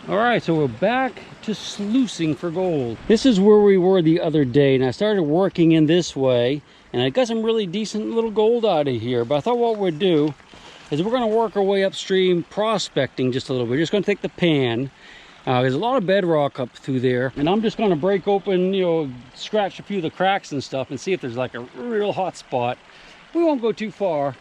All right, so we're back to sluicing for gold. This is where we were the other day, and I started working in this way, and I got some really decent little gold out of here. But I thought what we'd do is we're going to work our way upstream prospecting just a little bit. We're just going to take the pan. There's a lot of bedrock up through there, and I'm just going to break open, you know, scratch a few of the cracks and stuff and see if there's like a real hot spot. We won't go too far,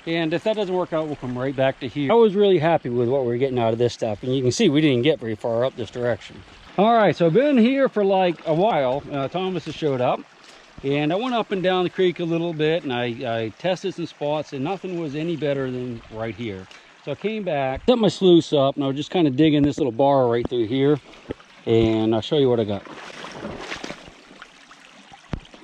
and if that doesn't work out, we'll come right back to here. I was really happy with what we were getting out of this stuff, and you can see we didn't get very far up this direction. All right, so I've been here for like a while. Thomas has showed up, and I went up and down the creek a little bit, and I tested some spots, and nothing was any better than right here. So I came back, set my sluice up, and I was just kind of digging this little bar right through here, and I'll show you what I got.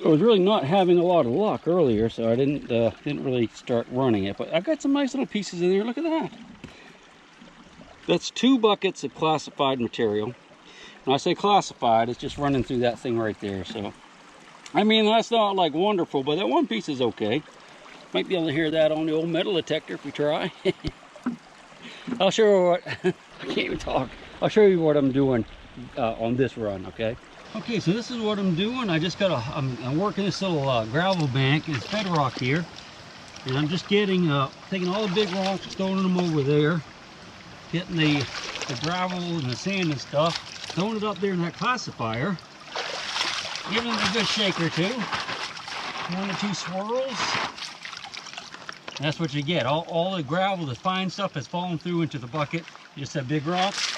I was really not having a lot of luck earlier, so I didn't really start running it, but I got some nice little pieces in there. Look at that. That's 2 buckets of classified material. When I say classified, it's just running through that thing right there. So, I mean, that's not like wonderful, but that one piece is okay. Might be able to hear that on the old metal detector if we try. I'll show you what, I can't even talk. I'll show you what I'm doing on this run, okay? Okay, so this is what I'm doing. I just I'm working this little gravel bank. It's bedrock here. And I'm just taking all the big rocks, throwing them over there. Getting the gravel and the sand and stuff. Throwing it up there in that classifier. Giving it a good shake or two. 1 or 2 swirls. And that's what you get. All the gravel, the fine stuff has fallen through into the bucket. You just have big rocks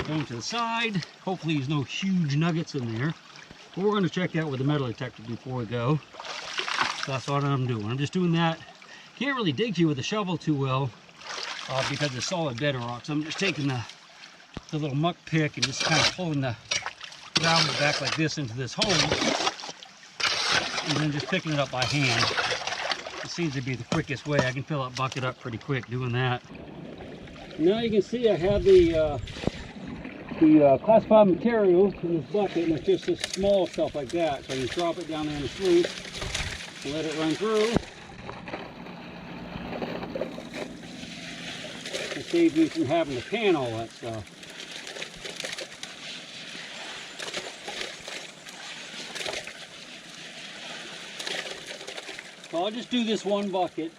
going to the side. Hopefully there's no huge nuggets in there. But we're going to check that with the metal detector before we go. So that's what I'm doing. I'm just doing that. Can't really dig here with the shovel too well because it's solid bedrock. So I'm just taking the little muck pick and just kind of pulling the gravel back like this into this hole. And then just picking it up by hand. It seems to be the quickest way. I can fill that bucket up pretty quick doing that. Now you can see I have the classified material in this bucket, and it's just this small stuff like that. So I just drop it down there in the sluice and let it run through. It saves me from having to pan all that stuff. Well, I'll just do this one bucket,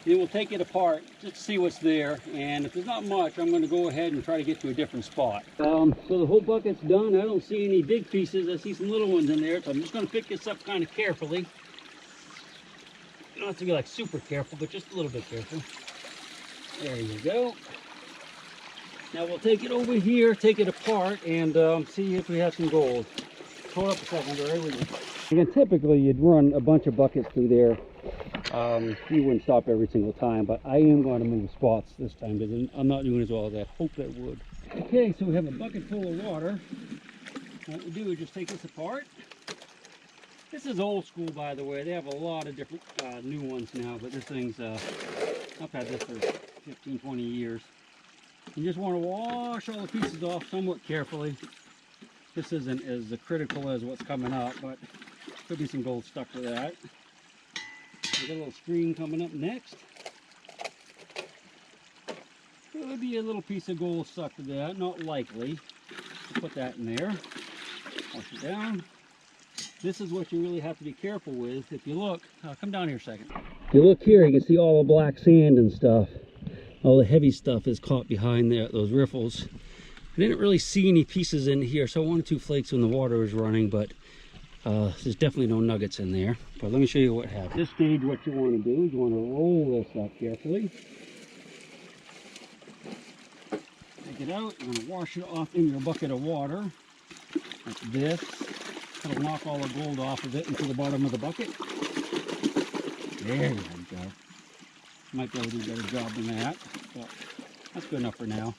then we'll take it apart just to see what's there, and if there's not much, I'm going to go ahead and try to get to a different spot. So the whole bucket's done. I don't see any big pieces. I see some little ones in there, so I'm just going to pick this up kind of carefully. Not to be like super careful, but just a little bit careful. There you go. Now we'll take it over here, take it apart, and see if we have some gold. Hold up a second, Barry. Again, typically you'd run a bunch of buckets through there. You wouldn't stop every single time, but I am going to move spots this time because I'm not doing as well as I hoped I would. Okay, so we have a bucket full of water. What we do is just take this apart. This is old school, by the way. They have a lot of different new ones now, but this thing's, I've had this for 15, 20 years. You just want to wash all the pieces off somewhat carefully. This isn't as critical as what's coming up, but could be some gold stuck to that. We got a little stream coming up next. Could be a little piece of gold stuck to that, not likely. We'll put that in there. Wash it down. This is what you really have to be careful with. If you look, come down here a second. If you look here, you can see all the black sand and stuff. All the heavy stuff is caught behind there, those riffles. I didn't really see any pieces in here, so 1 or 2 flakes when the water was running, but there's definitely no nuggets in there. But let me show you what happens. At this stage, what you want to do is you want to roll this up carefully. Take it out, you're going to wash it off in your bucket of water, like this. It'll knock all the gold off of it into the bottom of the bucket. There you go. Might be able to do a better job than that, but that's good enough for now.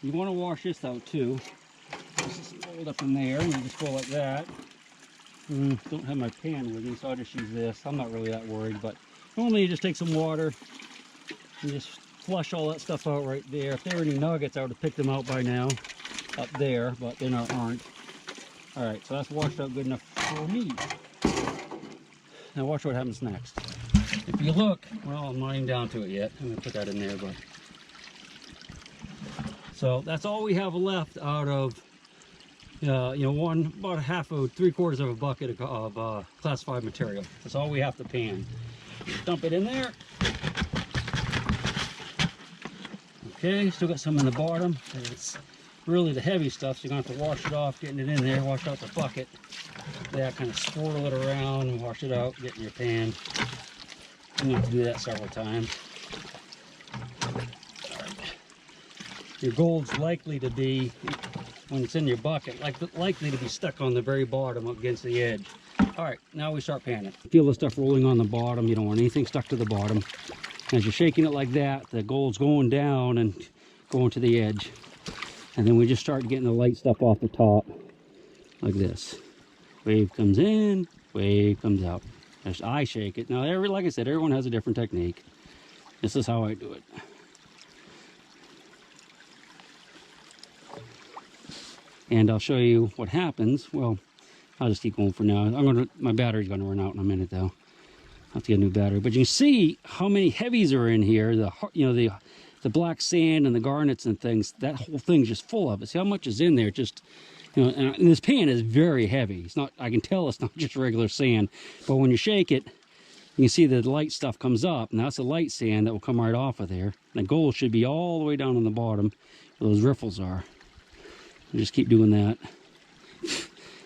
You want to wash this out too. This is gold up in there, and you just go like that. Don't have my pan with me, so I'll just use this. I'm not really that worried, but normally you just take some water and just flush all that stuff out right there. If there were any nuggets, I would have picked them out by now up there, but they aren't. All right, so that's washed out good enough for me. Now watch what happens next. If you look, well, I'm not even down to it yet. I'm gonna put that in there, but So that's all we have left out of, you know, about a half of 3/4 of a bucket of classified material. That's all we have to pan. Dump it in there. Okay, still got some in the bottom. It's really the heavy stuff, so you're gonna have to wash it off, getting it in there, wash out the bucket. That kind of swirl it around and wash it out, get in your pan. You have to do that several times. Your gold's likely to be, when it's in your bucket, likely to be stuck on the very bottom up against the edge. All right, now we start panning. Feel the stuff rolling on the bottom. You don't want anything stuck to the bottom. As you're shaking it like that, the gold's going down and going to the edge. And then we just start getting the light stuff off the top, like this. Wave comes in, wave comes out. As I shake it. Now, like I said, everyone has a different technique. This is how I do it. And I'll show you what happens. Well, I'll just keep going for now. My battery's gonna run out in a minute though. I'll have to get a new battery. But you can see how many heavies are in here. The black sand and the garnets and things. That whole thing's just full of it. See how much is in there? Just, you know, and this pan is very heavy. It's not. I can tell it's not just regular sand. But when you shake it, you can see the light stuff comes up, and that's the light sand that will come right off of there. And the gold should be all the way down on the bottom where those riffles are. And just keep doing that.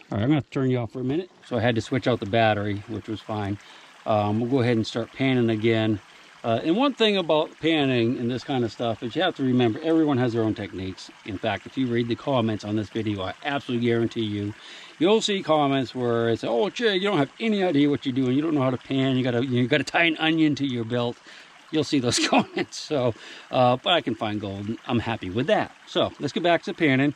All right, I'm gonna have to turn you off for a minute. So I had to switch out the battery, which was fine. We'll go ahead and start panning again. And one thing about panning and this kind of stuff is you have to remember everyone has their own techniques. In fact, if you read the comments on this video, I absolutely guarantee you'll see comments where it's, oh, Chig, you don't have any idea what you're doing. You don't know how to pan. You gotta tie an onion to your belt. You'll see those comments. So, but I can find gold. And I'm happy with that. So let's get back to panning.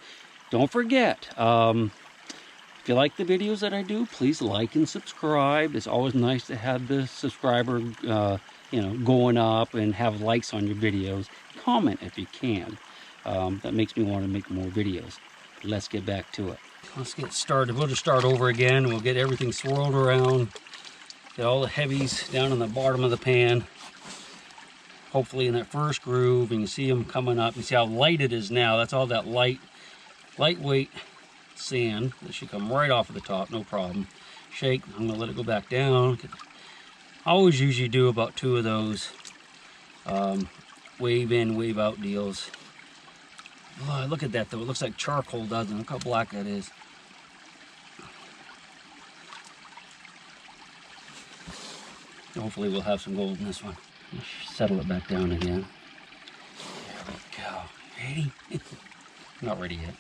Don't forget, if you like the videos that I do, please like and subscribe. It's always nice to have the subscriber, you know, going up and have likes on your videos. Comment if you can. That makes me want to make more videos. Let's get back to it. Let's get started. We'll just start over again. And we'll get everything swirled around. Get all the heavies down on the bottom of the pan. Hopefully in that first groove, and you see them coming up. You see how light it is now. That's all that lightweight sand that should come right off of the top, no problem. Shake. I'm gonna let it go back down. I always usually do about 2 of those wave in, wave out deals. Oh, look at that though. It looks like charcoal, doesn't it? Look how black that is. Hopefully we'll have some gold in this one. Settle it back down again. There we go. Ready? Not ready yet.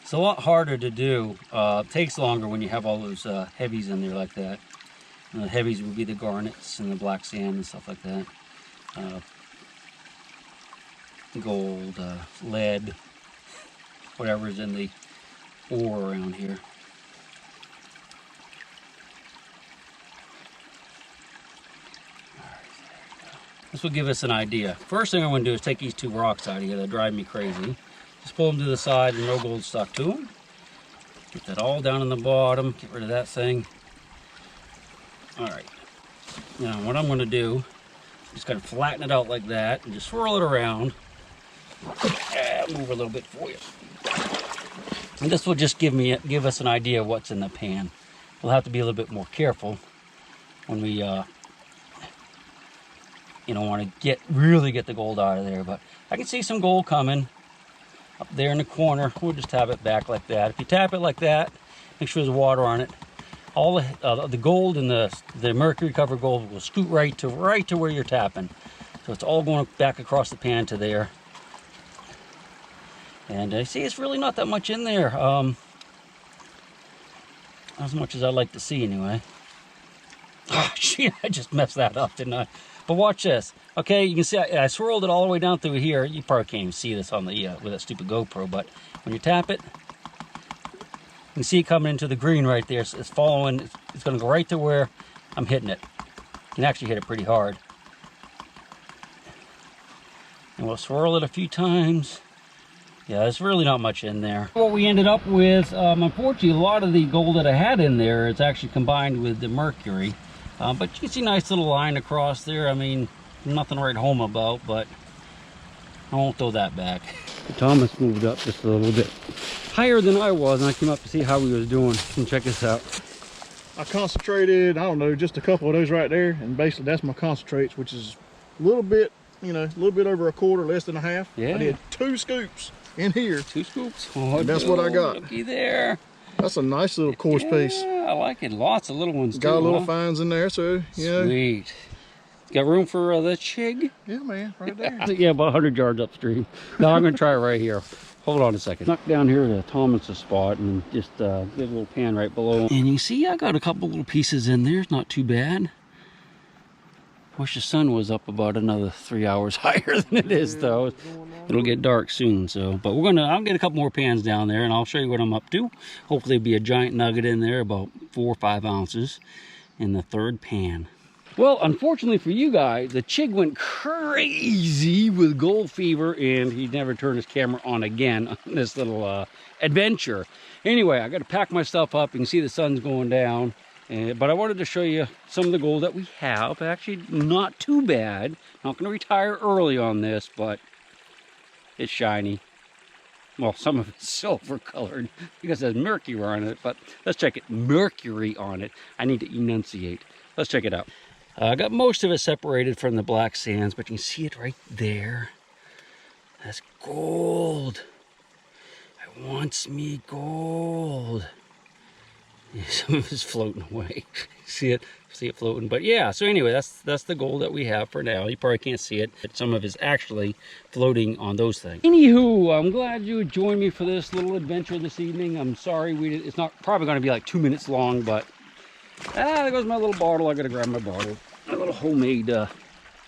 It's a lot harder to do. It takes longer when you have all those heavies in there like that. And the heavies would be the garnets and the black sand and stuff like that. Gold, lead, whatever's in the ore around here. This will give us an idea. First thing I'm going to do is take these 2 rocks out of here that drive me crazy. Just pull them to the side and no gold stuck to them. Get that all down in the bottom. Get rid of that thing. All right. Now what I'm going to do, just kind of flatten it out like that and just swirl it around. Move a little bit for you. And this will just give us an idea of what's in the pan. We'll have to be a little bit more careful when we you don't want to really get the gold out of there, but I can see some gold coming up there in the corner. We'll just tap it back like that. If you tap it like that, make sure there's water on it. All the gold and the mercury covered gold will scoot right to where you're tapping. So it's all going back across the pan to there. And see, it's really not that much in there. As much as I'd like to see anyway. Oh, shit, I just messed that up, didn't I? But watch this. Okay, you can see I swirled it all the way down through here. You probably can't even see this on the with that stupid GoPro, but when you tap it, you can see it coming into the green right there. So it's following. It's going to go right to where I'm hitting it. You can actually hit it pretty hard. And we'll swirl it a few times. Yeah, there's really not much in there. What we ended up with, unfortunately, a lot of the gold that I had in there is actually combined with the mercury. But you can see a nice little line across there. I mean, nothing to write home about, but I won't throw that back. Thomas moved up just a little bit higher than I was, and I came up to see how he was doing. And check this out. I concentrated, I don't know, just a couple of those right there, and basically that's my concentrates, which is a little bit, you know, a little bit over a quarter, less than a half. Yeah. I did 2 scoops in here. 2 scoops. Oh, and that's what I got. Looky there. That's a nice little coarse piece. Yeah, I like it. Lots of little ones Got too, little fines in there, so yeah. Sweet. Got room for the Chig? Yeah, man, right there. Yeah, about 100 yards upstream. Now I'm gonna try it right here. Hold on a second. Snuck down here to Thomas's spot and just did a little pan right below. And you see, I got a couple little pieces in there. It's not too bad. Wish the sun was up about another 3 hours higher than it is, though. It'll get dark soon, so. But I'll get a couple more pans down there, and I'll show you what I'm up to. Hopefully, there'll be a giant nugget in there, about 4 or 5 ounces, in the 3rd pan. Well, unfortunately for you guys, the Chig went crazy with gold fever, and he never turned his camera on again on this little adventure. Anyway, I got to pack my stuff up. You can see the sun's going down. But I wanted to show you some of the gold that we have. Actually, not too bad. Not going to retire early on this, but it's shiny. Well, some of it's silver colored because it has mercury on it. But let's check it. Mercury on it. I need to enunciate. Let's check it out. I got most of it separated from the black sands, but you can see it right there. That's gold. I wants me gold. Yeah, some of it's floating away. See it floating. But yeah, so anyway, that's the gold that we have for now. You probably can't see it, but some of it's actually floating on those things. Anywho, I'm glad you joined me for this little adventure this evening. I'm sorry it's not probably going to be like 2 minutes long, but there goes my little bottle. I gotta grab my bottle. A little homemade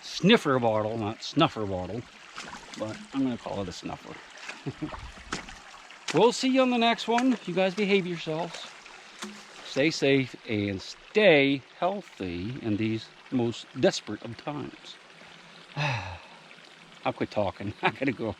sniffer bottle, not snuffer bottle, but I'm gonna call it a snuffer. We'll see you on the next one. You guys behave yourselves. Stay safe and stay healthy in these most desperate of times. I'll quit talking. I gotta go.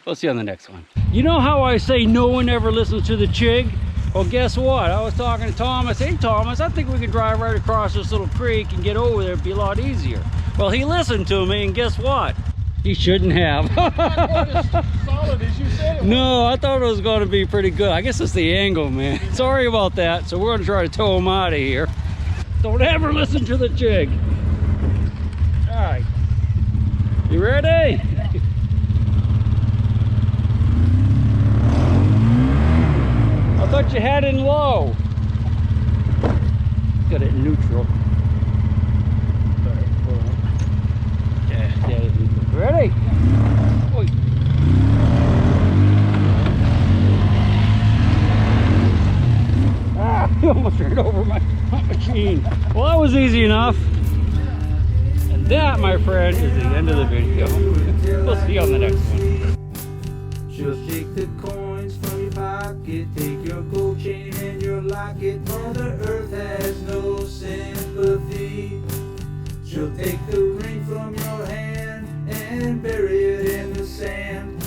We'll see you on the next one. You know how I say no one ever listens to the Chig? Well, guess what? I was talking to Thomas. Hey, Thomas, I think we can drive right across this little creek and get over there. It'd be a lot easier. Well, he listened to me, and guess what? He shouldn't have. As solid as you said it was. No, I thought it was going to be pretty good. I guess it's the angle, man. Sorry about that. So we're going to try to tow him out of here. Don't ever listen to the Chig. All right. You ready? I thought you had it in low. Got it in neutral. Yeah, ready? Oy. You almost ran over my machine. Well, that was easy enough. And that, my friend, is the end of the video. We'll see you on the next one. She'll shake the coins from your pocket, take your gold chain and your locket. Mother Earth has no sympathy. She'll take the ring from your hand and bury it in the sand.